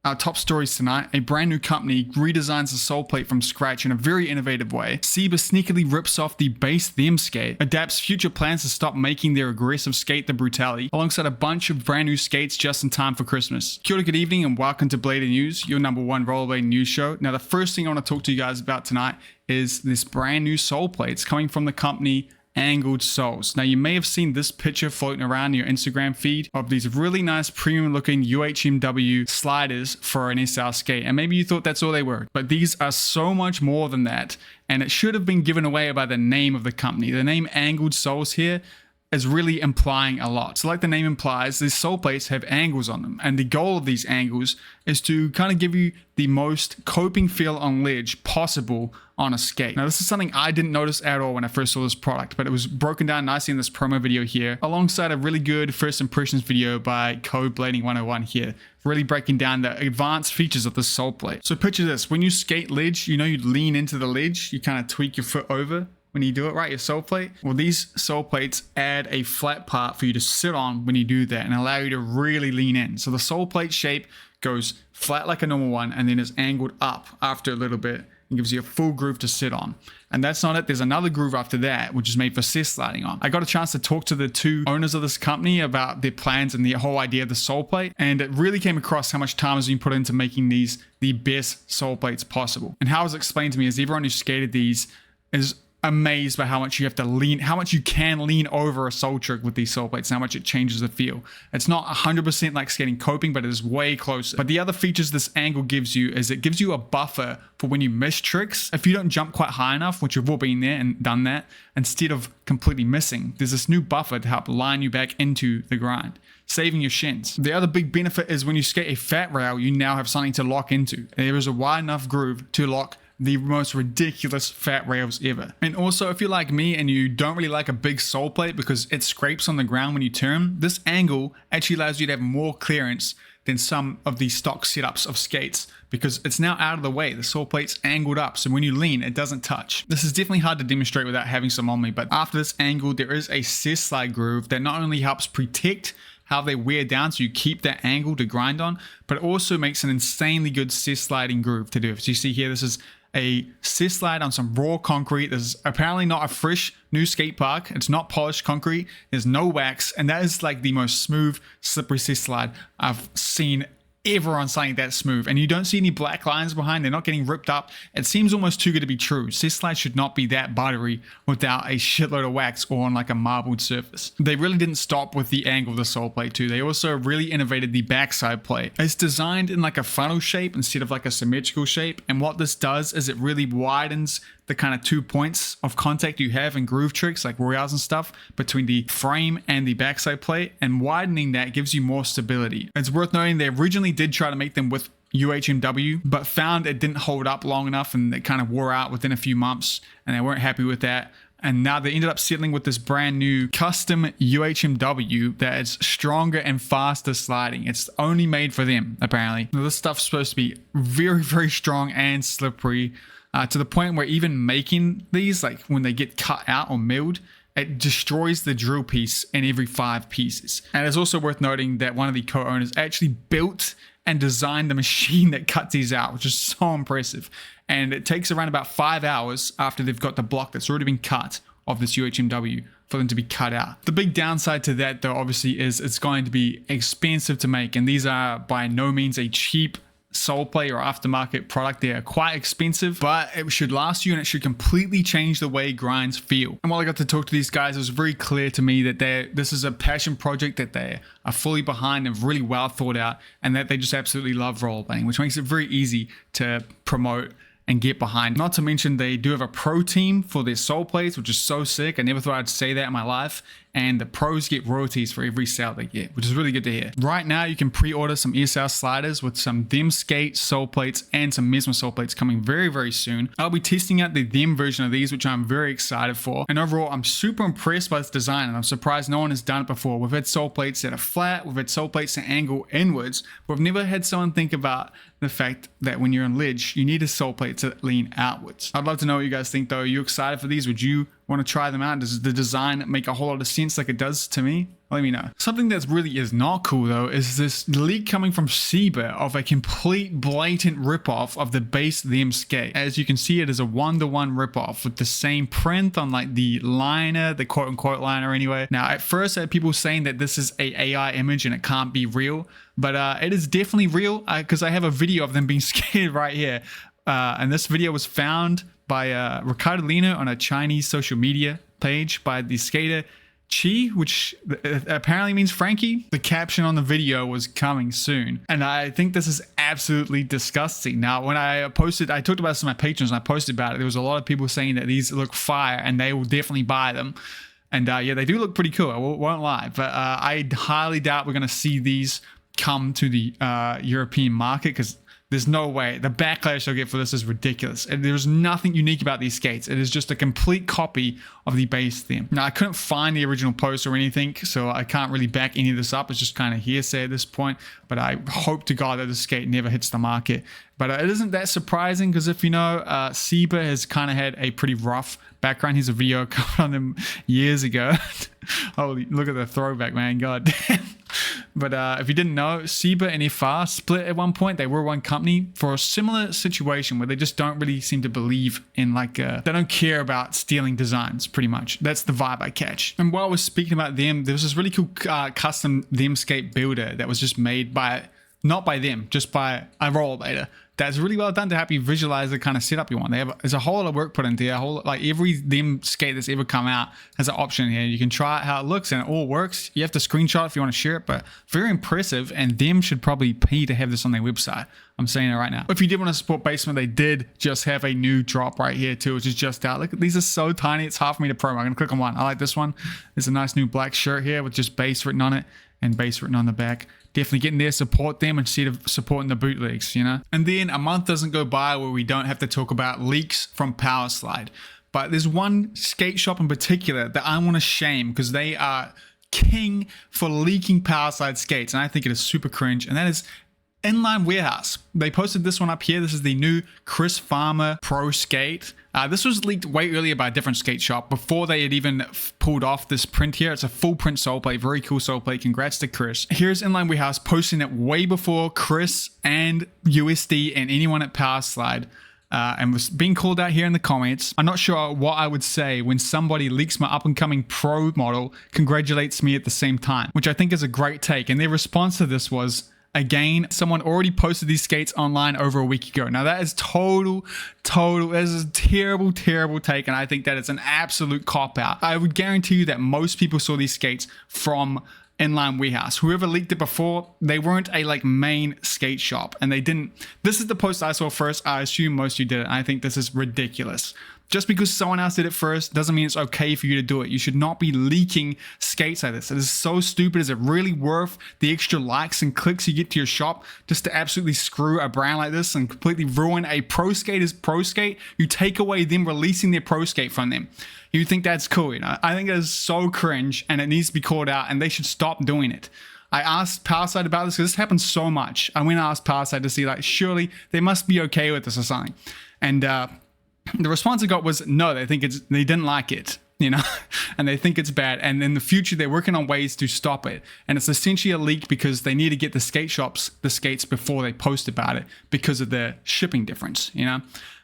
Our top stories tonight: a brand new company redesigns the sole plate from scratch in a very innovative way. Seba sneakily rips off the Bacethem skate, adapts future plans to stop making their aggressive skate the Brutale, alongside a bunch of brand new skates just in time for Christmas. Kia ora, good evening, and welcome to Blading News, your #1 rollerblading news show. Now, the first thing I want to talk to you guys about tonight is this brand new sole plates coming from the company Angled Soles. Now, you may have seen this picture floating around your Instagram feed of these really nice premium looking UHMW sliders for an SR skate, and maybe you thought that's all they were, but these are so much more than that, and it should have been given away by the name of the company. The name Angled Soles here is really implying a lot. So like the name implies, these sole plates have angles on them, and the goal of these angles is to kind of give you the most coping feel on ledge possible on a skate. Now, this is something I didn't notice at all when I first saw this product, but it was broken down nicely in this promo video here, alongside a really good first impressions video by Code Blading 101 here, really breaking down the advanced features of this sole plate. So picture this: when you skate ledge, you know, you lean into the ledge, you kind of tweak your foot over when you do it, right? Your sole plate. Well, these sole plates add a flat part for you to sit on when you do that and allow you to really lean in. So the sole plate shape goes flat like a normal one and then is angled up after a little bit and gives you a full groove to sit on. And that's not it. There's another groove after that, which is made for cess sliding on. I got a chance to talk to the two owners of this company about their plans and the whole idea of the sole plate, and it really came across how much time has been put into making these the best sole plates possible. And how it was explained to me is everyone who skated these is amazed by how much you have to lean, how much you can lean over a sole trick with these sole plates, and how much it changes the feel. It's not 100% like skating coping, but it is way closer. But the other features this angle gives you is it gives you a buffer for when you miss tricks. If you don't jump quite high enough, which you've all been there and done that, instead of completely missing, there's this new buffer to help line you back into the grind, saving your shins. The other big benefit is when you skate a fat rail, you now have something to lock into. There is a wide enough groove to lock the most ridiculous fat rails ever. And also, if you're like me and you don't really like a big sole plate because it scrapes on the ground when you turn, this angle actually allows you to have more clearance than some of the stock setups of skates, because it's now out of the way. The sole plate's angled up, so when you lean, it doesn't touch. This is definitely hard to demonstrate without having some on me, but after this angle, there is a cess slide groove that not only helps protect how they wear down so you keep that angle to grind on, but it also makes an insanely good cess sliding groove to do. So you see here, this is a cess slide on some raw concrete. This is apparently not a fresh new skate park. It's not polished concrete. There's no wax, and that is like the most smooth, slippery cess slide I've seen ever on something that smooth. And you don't see any black lines behind. They're not getting ripped up. It seems almost too good to be true. Cess slide should not be that buttery without a shitload of wax or on like a marbled surface. They really didn't stop with the angle of the sole plate too. They also really innovated the backside plate. It's designed in like a funnel shape instead of like a symmetrical shape, and what this does is it really widens the kind of 2 points of contact you have in groove tricks like royales and stuff between the frame and the backside plate, and widening that gives you more stability. It's worth noting they originally did try to make them with UHMW, but found it didn't hold up long enough and it kind of wore out within a few months, and they weren't happy with that. And now they ended up settling with this brand new custom UHMW that is stronger and faster sliding. It's only made for them, apparently. Now, this stuff's supposed to be very, very strong and slippery, to the point where even making these, like when they get cut out or milled, it destroys the drill piece in every 5 pieces. And it's also worth noting that one of the co-owners actually built and designed the machine that cuts these out, which is so impressive. And it takes around about 5 hours after they've got the block that's already been cut of this UHMW for them to be cut out. The big downside to that, though, obviously is it's going to be expensive to make, and these are by no means a cheap sole plate or aftermarket product. They are quite expensive, but it should last you and it should completely change the way grinds feel. And while I got to talk to these guys, it was very clear to me that this is a passion project that they are fully behind and really well thought out, and that they just absolutely love rollerblading, which makes it very easy to promote and get behind. Not to mention they do have a pro team for their sole plates, which is so sick. I never thought I'd say that in my life. And the pros get royalties for every sale they get, which is really good to hear. Right now, you can pre-order some ESL sliders with some Them Skate sole plates and some Mesmer sole plates coming very, very soon. I'll be testing out the Them version of these, which I'm very excited for. And overall, I'm super impressed by this design, and I'm surprised no one has done it before. We've had sole plates that are flat, we've had sole plates that angle inwards, but we've never had someone think about the fact that when you're on ledge, you need a sole plate to lean outwards. I'd love to know what you guys think though. Are you excited for these? Would you want to try them out? Does the design make a whole lot of sense like it does to me? Let me know. Something that's really is not cool though is this leak coming from Seba of a complete blatant ripoff of the Bacethem skate. As you can see, it is a 1-to-1 ripoff with the same print on like the liner, the quote-unquote liner anyway. Now at first I had people saying that this is a AI image and it can't be real, but it is definitely real because I have a video of them being skated right here. And this video was found by Ricardo Lino on a Chinese social media page by the skater Chi, which apparently means Frankie. The caption on the video was coming soon. And I think this is absolutely disgusting. Now, when I posted, I talked about this to my patrons and I posted about it. There was a lot of people saying that these look fire and they will definitely buy them. And yeah, they do look pretty cool. I won't lie. But I highly doubt we're going to see these come to the European market because there's no way. The backlash I'll get for this is ridiculous. And there's nothing unique about these skates. It is just a complete copy of the Bacethem. Now, I couldn't find the original post or anything, so I can't really back any of this up. It's just kind of hearsay at this point. But I hope to God that the skate never hits the market. But it isn't that surprising because if you know, Seba has kind of had a pretty rough background. Here's a video covered on him years ago. Holy, look at the throwback, man. God damn. But if you didn't know, Seba and FR split at one point. They were one company for a similar situation where they just don't really seem to believe in like, they don't care about stealing designs pretty much. That's the vibe I catch. And while we're speaking about them, there was this really cool custom them skate builder that was just made by, not by them, just by a rollerblader. That's really well done to help you visualize the kind of setup you want. There's a whole lot of work put into it. Like every them skate that's ever come out has an option here. You can try out how it looks and it all works. You have to screenshot if you want to share it, but very impressive. And them should probably pay to have this on their website. I'm saying it right now. If you did want to support Bacemint, they did just have a new drop right here too, which is just out. Look, these are so tiny. It's hard for me to promo. I'm going to click on one. I like this one. There's a nice new black shirt here with just base written on it and base written on the back. Definitely getting there, support them instead of supporting the bootlegs, you know? And then a month doesn't go by where we don't have to talk about leaks from Powerslide. But there's one skate shop in particular that I want to shame because they are king for leaking Powerslide skates. And I think it is super cringe. And that is Inline Warehouse. They posted this one up here. This is the new Chris Farmer Pro skate. This was leaked way earlier by a different skate shop before they had even pulled off this print here. It's a full print Soulplate. Very cool Soulplate. Congrats to Chris. Here's Inline Warehouse posting it way before Chris and USD and anyone at Powerslide. And was being called out here in the comments. I'm not sure what I would say when somebody leaks my up-and-coming pro model, congratulates me at the same time, which I think is a great take. And their response to this was, again, someone already posted these skates online over a week ago. Now that is total, that is a terrible take, and I think that it's an absolute cop-out. I would guarantee you that most people saw these skates from Inline Warehouse. Whoever leaked it before, they weren't a like main skate shop, and they didn't. This is the post I saw first. I assume most of you did it. I think this is ridiculous. Just because someone else did it first doesn't mean it's okay for you to do it. You should not be leaking skates like this. It is so stupid. Is it really worth the extra likes and clicks you get to your shop just to absolutely screw a brand like this and completely ruin a pro skater's pro skate? You take away them releasing their pro skate from them. You think that's cool, you know? I think it is so cringe and it needs to be called out and they should stop doing it. I asked Powerside about this because this happens so much. I went and asked Powerside to see like, surely they must be okay with this or something. And the response I got was no, they didn't like it, you know, and they think it's bad. And in the future, they're working on ways to stop it. And it's essentially a leak because they need to get the skate shops the skates before they post about it because of the shipping difference, you know.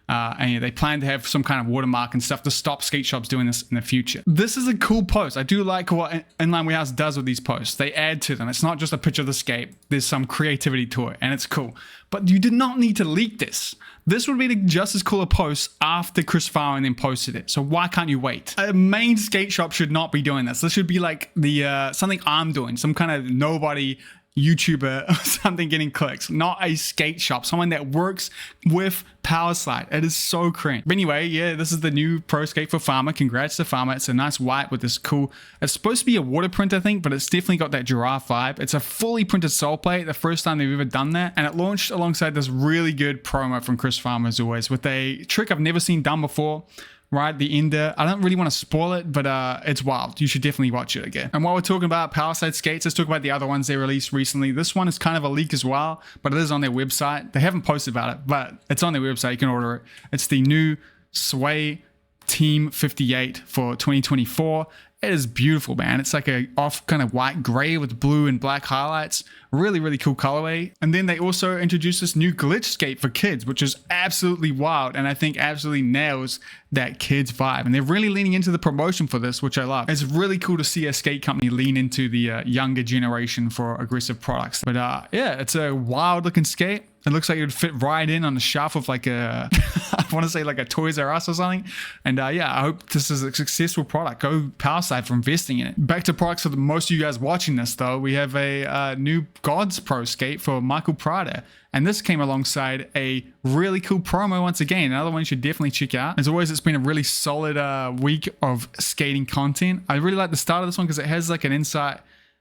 And they plan to have some kind of watermark and stuff to stop skate shops doing this in the future. This is a cool post. I do like what Inline Warehouse does with these posts. They add to them. It's not just a picture of the skate. There's some creativity to it, and it's cool. But you did not need to leak this. This would be just as cool a post after Chris Farmer and then posted it. So why can't you wait? A main skate shop should not be doing this. This should be like the something I'm doing, some kind of nobody YouTuber or something getting clicks, not a skate shop, someone that works with Powerslide. It is so cringe. But anyway, yeah, this is the new pro skate for Farmer. Congrats to Farmer. It's a nice white with this cool, it's supposed to be a water print, I think, but it's definitely got that giraffe vibe. It's a fully printed Soulplate, the first time they've ever done that. And it launched alongside this really good promo from Chris Farmer as always, with a trick I've never seen done before. Right, the ender. I don't really want to spoil it, but it's wild. You should definitely watch it again. And while we're talking about Powerside skates, let's talk about the other ones they released recently. This one is kind of a leak as well, but it is on their website. They haven't posted about it, but it's on their website. You can order it. It's the new Sway Team 58 for 2024. It is beautiful, man. It's like a off kind of white gray with blue and black highlights. Really, really cool colorway. And then they also introduced this new glitch skate for kids, which is absolutely wild. And I think absolutely nails that kids vibe. And they're really leaning into the promotion for this, which I love. It's really cool to see a skate company lean into the younger generation for aggressive products. But yeah, it's a wild looking skate. It looks like it would fit right in on the shelf of like a, I want to say like a Toys R Us or something. And yeah, I hope this is a successful product. Go Powerslide for investing in it. Back to products for most of you guys watching this though. We have a new GAWDS Pro skate for MICHEL PRADO. And this came alongside a really cool promo once again. Another one you should definitely check out. As always, it's been a really solid week of skating content. I really like the start of this one because it has like an insight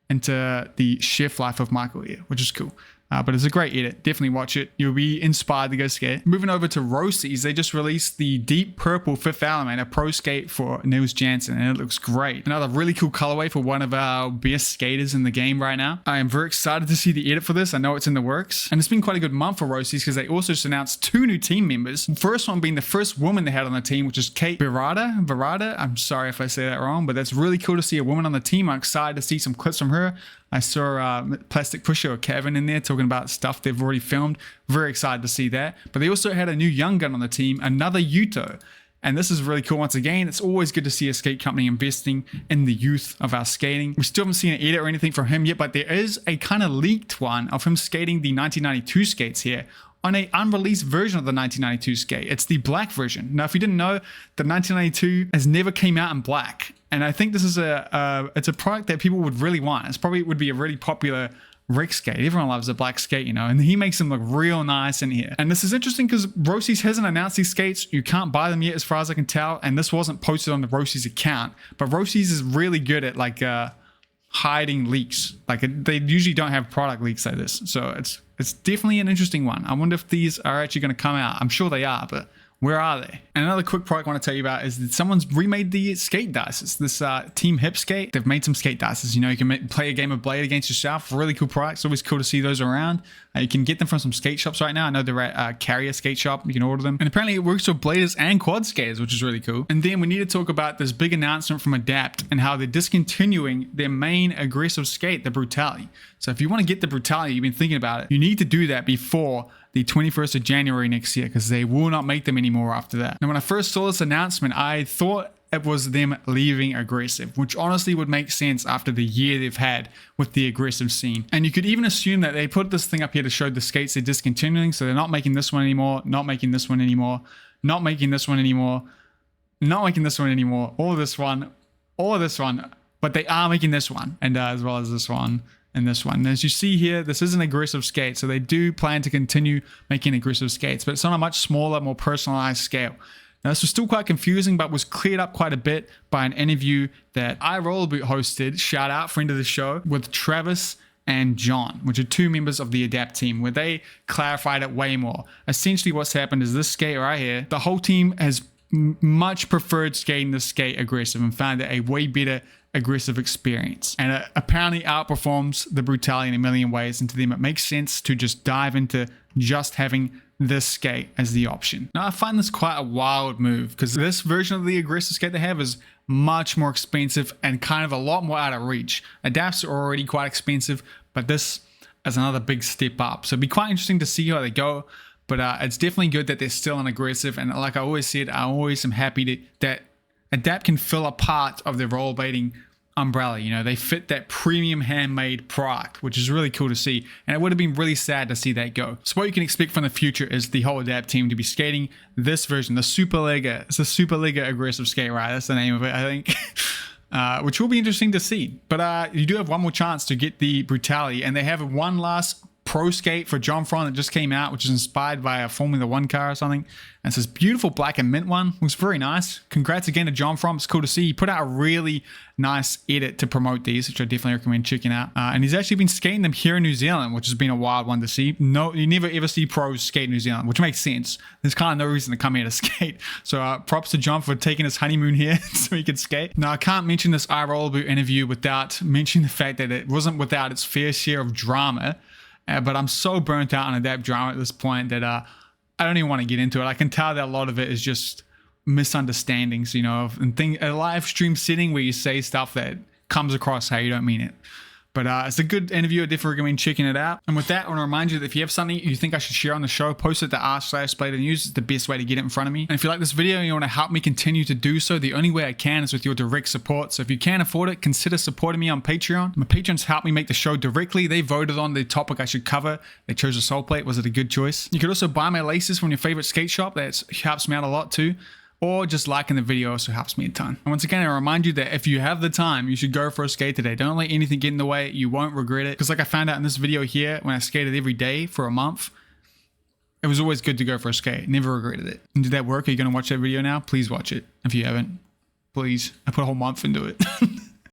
into the chef life of MICHEL here, which is cool. But it's a great edit. Definitely watch it. You'll be inspired to go skate. Moving over to Roces, they just released the deep purple fifth element, a pro skate for Niels Jansen, and it looks great. Another really cool colorway for one of our best skaters in the game right now. I am very excited to see the edit for this. I know it's in the works. And it's been quite a good month for Roces because they also just announced 2 new team members. First one being the first woman they had on the team, which is Kate Bedrata. I'm sorry if I say that wrong, but that's really cool to see a woman on the team. I'm excited to see some clips from her. I saw Plastic Pusher or Kevin in there talking about stuff they've already filmed. Very excited to see that. But they also had a new young gun on the team, another Yuto. And this is really cool once again. It's always good to see a skate company investing in the youth of our skating. We still haven't seen an edit or anything from him yet, but there is a kind of leaked one of him skating the 1992 skates here on an unreleased version of the 1992 skate. It's the black version. Now, if you didn't know, the 1992 has never came out in black. And I think this is it's a product that people would really want. It's probably would be a really popular Rick skate. Everyone loves a black skate, you know, and he makes them look real nice in here. And this is interesting because Roces hasn't announced these skates. You can't buy them yet as far as I can tell. And this wasn't posted on the Roces account. But Roces is really good at like hiding leaks. Like they usually don't have product leaks like this. So it's definitely an interesting one. I wonder if these are actually going to come out. I'm sure they are, but where are they? And another quick product I want to tell you about is that someone's remade the skate dices. This Team Hip skate, they've made some skate dices. You know, you can play a game of Blade against yourself. Really cool products. It's always cool to see those around. You can get them from some skate shops right now. I know they're at Carrier Skate Shop. You can order them. And apparently it works for bladers and quad skaters, which is really cool. And then we need to talk about this big announcement from Adapt and how they're discontinuing their main aggressive skate, the Brutale. So if you want to get the Brutale, you've been thinking about it, you need to do that before the 21st of January next year because they will not make them anymore after that. Now, when I first saw this announcement, I thought it was them leaving aggressive, which honestly would make sense after the year they've had with the aggressive scene. And you could even assume that they put this thing up here to show the skates they're discontinuing, so they're not making this one anymore, not making this one anymore, not making this one anymore, not making this one anymore, or this one, but they are making this one, and as well as this one. And this one. And as you see here, this is an aggressive skate. So they do plan to continue making aggressive skates, but it's on a much smaller, more personalized scale. Now, this was still quite confusing, but was cleared up quite a bit by an interview that iRollerboot hosted, shout out, friend of the show, with Travis and John, which are 2 members of the Adapt team, where they clarified it way more. Essentially, what's happened is this skate right here, the whole team has much preferred skating this skate aggressive and found it a way better aggressive experience, and it apparently outperforms the Brutale in a million ways, and to them it makes sense to just dive into just having this skate as the option. Now, I find this quite a wild move because this version of the aggressive skate they have is much more expensive and kind of a lot more out of reach. Adapts are already quite expensive, but this is another big step up, so it'd be quite interesting to see how they go. But it's definitely good that they're still an aggressive, and like I always said, I always am happy that Adapt can fill a part of their rollerblading umbrella. You know, they fit that premium handmade product, which is really cool to see. And it would have been really sad to see that go. So what you can expect from the future is the whole Adapt team to be skating this version, the Superliga. It's the Superliga aggressive skate, right? That's the name of it, I think. Which will be interesting to see. But you do have one more chance to get the Brutale, and they have one last pro skate for John Fromm that just came out, which is inspired by a Formula 1 car or something. And it's this beautiful black and mint one. Looks very nice. Congrats again to John Fromm. It's cool to see. He put out a really nice edit to promote these, which I definitely recommend checking out. And he's actually been skating them here in New Zealand, which has been a wild one to see. No, you never ever see pros skate in New Zealand, which makes sense. There's kind of no reason to come here to skate. So props to John for taking his honeymoon here so he could skate. Now, I can't mention this iRollerboot interview without mentioning the fact that it wasn't without its fair share of drama. But I'm so burnt out on Adapt drama at this point that I don't even want to get into it. I can tell that a lot of it is just misunderstandings, you know, and a live stream setting where you say stuff that comes across how you don't mean it. But it's a good interview. I definitely recommend checking it out. And with that, I want to remind you that if you have something you think I should share on the show, post it to r/SplayTheNews. It's the best way to get it in front of me. And if you like this video and you want to help me continue to do so, the only way I can is with your direct support. So if you can't afford it, consider supporting me on Patreon. My patrons help me make the show directly. They voted on the topic I should cover. They chose a Soulplate. Was it a good choice? You could also buy my laces from your favorite skate shop. That helps me out a lot too. Or just liking the video also helps me a ton. And once again, I remind you that if you have the time, you should go for a skate today. Don't let anything get in the way. You won't regret it. Because like I found out in this video here, when I skated every day for a month, it was always good to go for a skate. Never regretted it. And did that work? Are you going to watch that video now? Please watch it if you haven't. Please. I put a whole month into it.